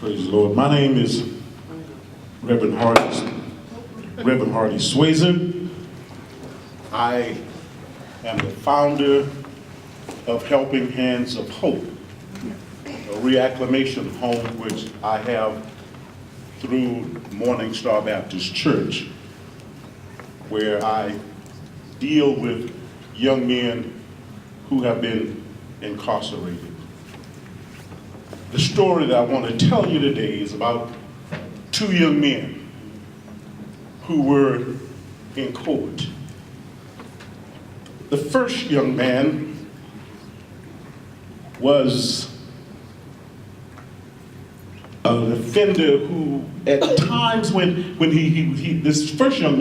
Praise the Lord. My name is Reverend Hardy Swayzer. I am the founder of Helping Hands of Hope, a reacclimation home which I have through Morning Star Baptist Church, where I deal with young men who have been incarcerated. The story that I want to tell you today is about two young men who were in court. The first young man was an offender who, at times this first young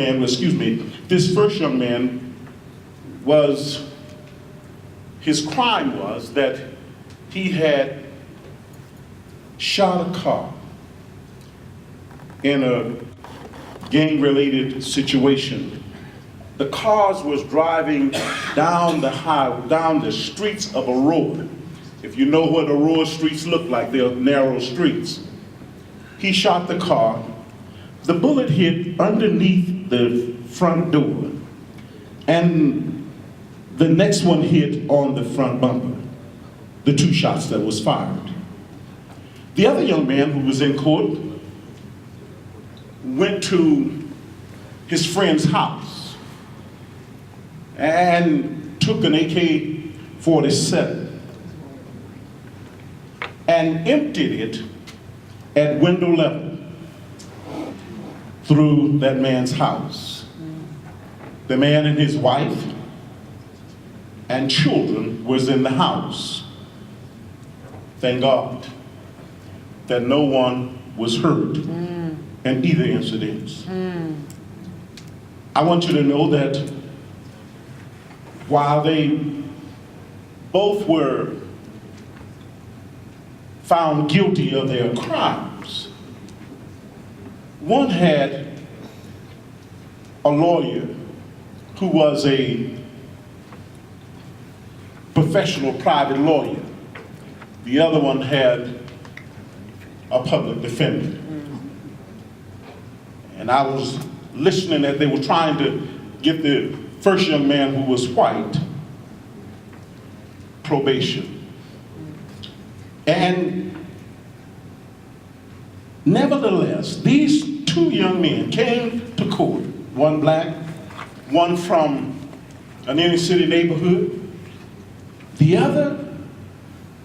man was, his crime was that he had shot a car in a gang-related situation. The cars was driving down the streets of Aurora. If you know what Aurora streets look like, they're narrow streets. He shot the car. The bullet hit underneath the front door, and the next one hit on the front bumper, the two shots that was fired. The other young man who was in court went to his friend's house and took an AK-47 and emptied it at window level through that man's house. The man and his wife and children was in the house. Thank God that no one was hurt in either incident. I want you to know that while they both were found guilty of their crimes, one had a lawyer who was a professional private lawyer. The other one had a public defender. And I was listening as they were trying to get the first young man, who was white, probation. And nevertheless, these two young men came to court, one black, one from an inner city neighborhood. The other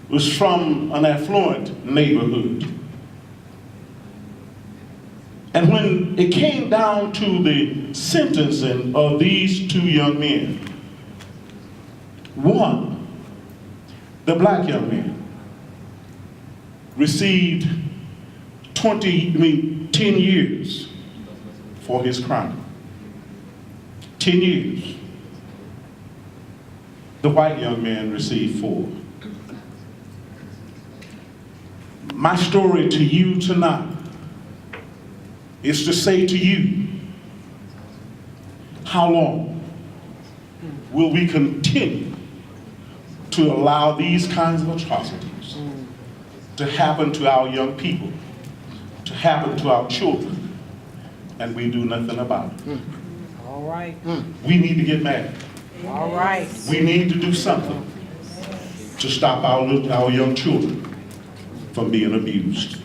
was from an affluent neighborhood. And when it came down to the sentencing of these two young men, one, the black young man, received 10 years for his crime. 10 years. The white young man received 4. My story to you tonight is to say to you, how long will we continue to allow these kinds of atrocities to happen to our young people, to happen to our children, and we do nothing about it? All right. We need to get mad. All right. We need to do something to stop our young children from being abused.